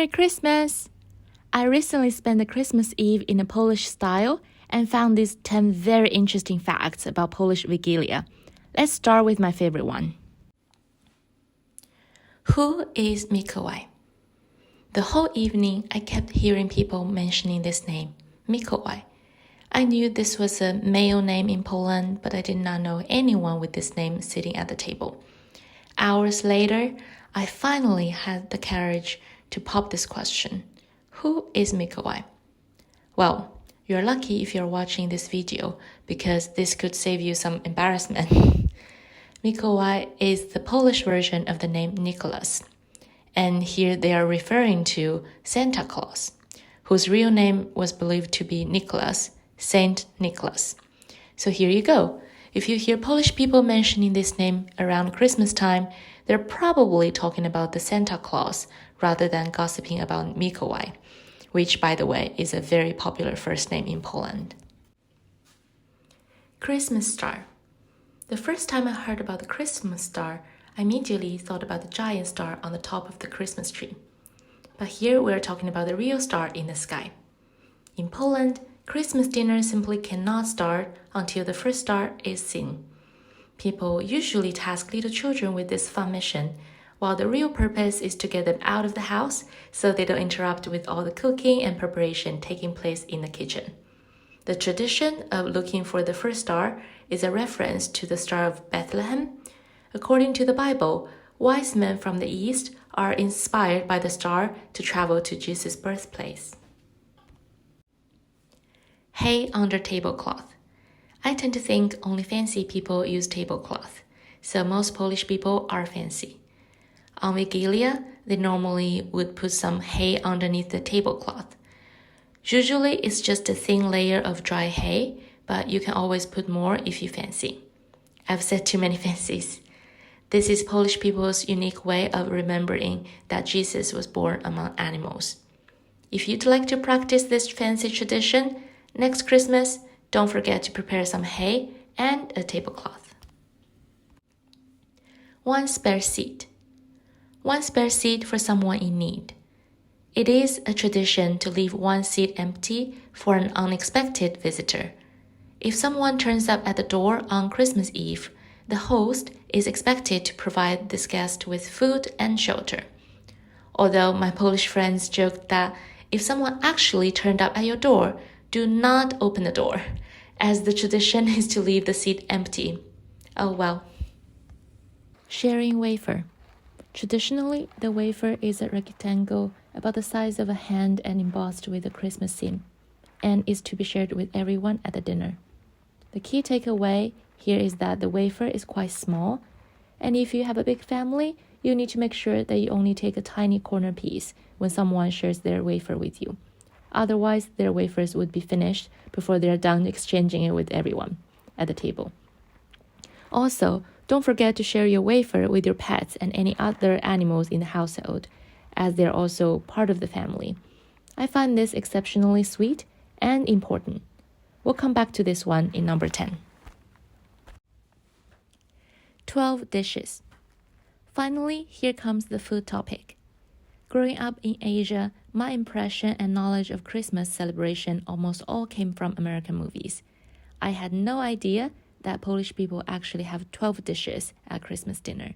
Merry Christmas! I recently spent the Christmas Eve in a Polish style and found these 10 very interesting facts about Polish Wigilia. Let's start with my favorite one. Who is Mikołaj? The whole evening, I kept hearing people mentioning this name, Mikołaj. I knew this was a male name in Poland, but I did not know anyone with this name sitting at the table. Hours later, I finally had the courage to pop this question. Who is Mikołaj? Well, you're lucky if you're watching this video because this could save you some embarrassment. Mikołaj is the Polish version of the name Nicholas. And here they are referring to Santa Claus, whose real name was believed to be Nicholas, Saint Nicholas. So here you go. If you hear Polish people mentioning this name around Christmas time, they're probably talking about the Santa Claus rather than gossiping about Mikołaj, which, by the way, is a very popular first name in Poland. Christmas star. The first time I heard about the Christmas star, I immediately thought about the giant star on the top of the Christmas tree. But here we're talking about the real star in the sky. In Poland, Christmas dinner simply cannot start until the first star is seen. People usually task little children with this fun mission, while the real purpose is to get them out of the house so they don't interrupt with all the cooking and preparation taking place in the kitchen. The tradition of looking for the first star is a reference to the Star of Bethlehem. According to the Bible, wise men from the east are inspired by the star to travel to Jesus' birthplace. Hey, under tablecloth. I tend to think only fancy people use tablecloth, so most Polish people are fancy. On Wigilia, they normally would put some hay underneath the tablecloth. Usually, it's just a thin layer of dry hay, but you can always put more if you fancy. I've said too many fancies. This is Polish people's unique way of remembering that Jesus was born among animals. If you'd like to practice this fancy tradition, next Christmas, don't forget to prepare some hay and a tablecloth. One spare seat. One spare seat for someone in need. It is a tradition to leave one seat empty for an unexpected visitor. If someone turns up at the door on Christmas Eve, the host is expected to provide this guest with food and shelter. Although my Polish friends joked that if someone actually turned up at your door, do not open the door, as the tradition is to leave the seat empty. Oh well. Sharing wafer. Traditionally, the wafer is a rectangle about the size of a hand and embossed with a Christmas scene, and is to be shared with everyone at the dinner. The key takeaway here is that the wafer is quite small, and if you have a big family, you need to make sure that you only take a tiny corner piece when someone shares their wafer with you. Otherwise, their wafers would be finished before they are done exchanging it with everyone at the table. Also, don't forget to share your wafer with your pets and any other animals in the household, as they're also part of the family. I find this exceptionally sweet and important. We'll come back to this one in number 10. 12 dishes. Finally, here comes the food topic. Growing up in Asia, my impression and knowledge of Christmas celebration almost all came from American movies. I had no idea that Polish people actually have 12 dishes at Christmas dinner.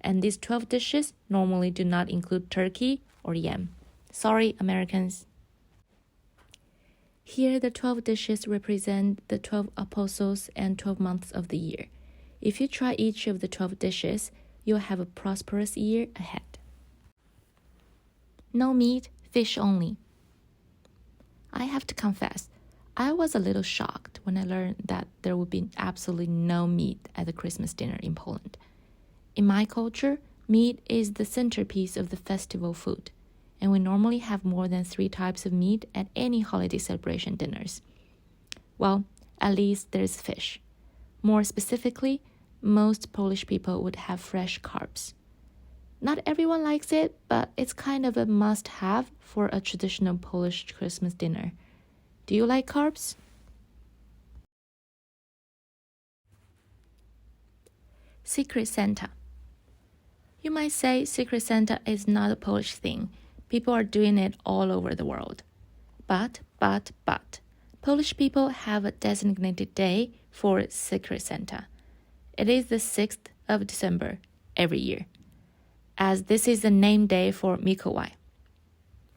And these 12 dishes normally do not include turkey or yam. Sorry, Americans. Here, the 12 dishes represent the 12 apostles and 12 months of the year. If you try each of the 12 dishes, you'll have a prosperous year ahead. No meat, fish only. I have to confess, I was a little shocked when I learned that there would be absolutely no meat at the Christmas dinner in Poland. In my culture, meat is the centerpiece of the festival food, and we normally have more than 3 types of meat at any holiday celebration dinners. Well, at least there's fish. More specifically, most Polish people would have fresh carbs. Not everyone likes it, but it's kind of a must-have for a traditional Polish Christmas dinner. Do you like carbs? Secret Santa. You might say Secret Santa is not a Polish thing, People are doing it all over the world. But, Polish people have a designated day for Secret Santa. It is the 6th of December every year, as this is the name day for Mikołaj.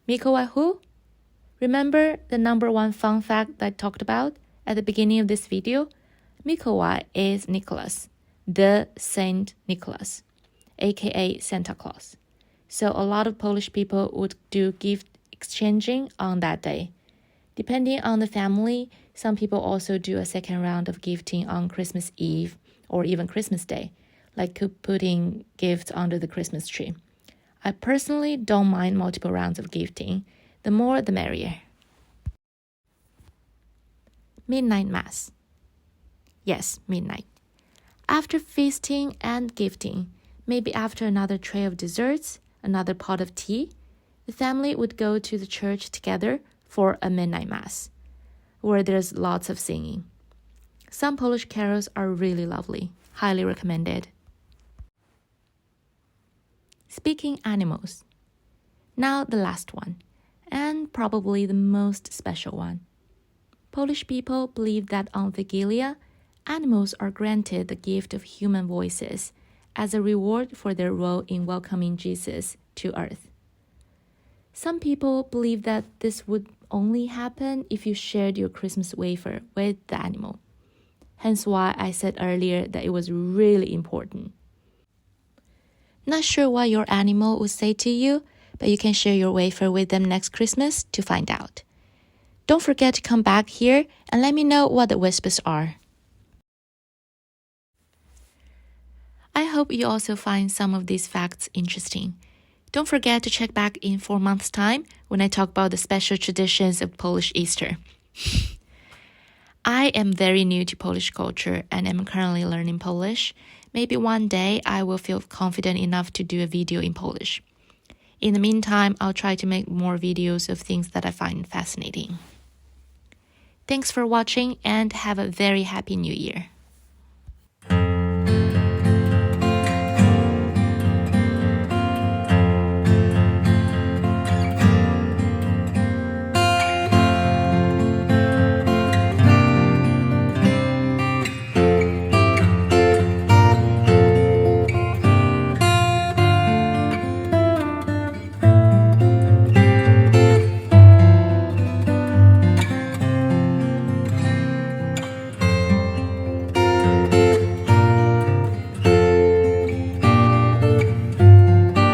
Mikołaj who? Remember the number one fun fact that I talked about at the beginning of this video? Mikołaj is Nicholas, the Saint Nicholas, aka Santa Claus. So a lot of Polish people would do gift exchanging on that day. Depending on the family, some people also do a second round of gifting on Christmas Eve or even Christmas Day, like putting gifts under the Christmas tree. I personally don't mind multiple rounds of gifting. The more, the merrier. Midnight Mass. Yes, midnight. After feasting and gifting, maybe after another tray of desserts, another pot of tea, the family would go to the church together for a midnight mass, where there's lots of singing. Some Polish carols are really lovely, highly recommended. Speaking animals. Now the last one, and probably the most special one. Polish people believe that on Wigilia, animals are granted the gift of human voices as a reward for their role in welcoming Jesus to earth. Some people believe that this would only happen if you shared your Christmas wafer with the animal. Hence why I said earlier that it was really important. Not sure what your animal would say to you, but you can share your wafer with them next Christmas to find out. Don't forget to come back here and let me know what the whispers are. I hope you also find some of these facts interesting. Don't forget to check back in 4 months' time when I talk about the special traditions of Polish Easter. I am very new to Polish culture and am currently learning Polish. Maybe one day I will feel confident enough to do a video in Polish. In the meantime, I'll try to make more videos of things that I find fascinating. Thanks for watching and have a very happy new year.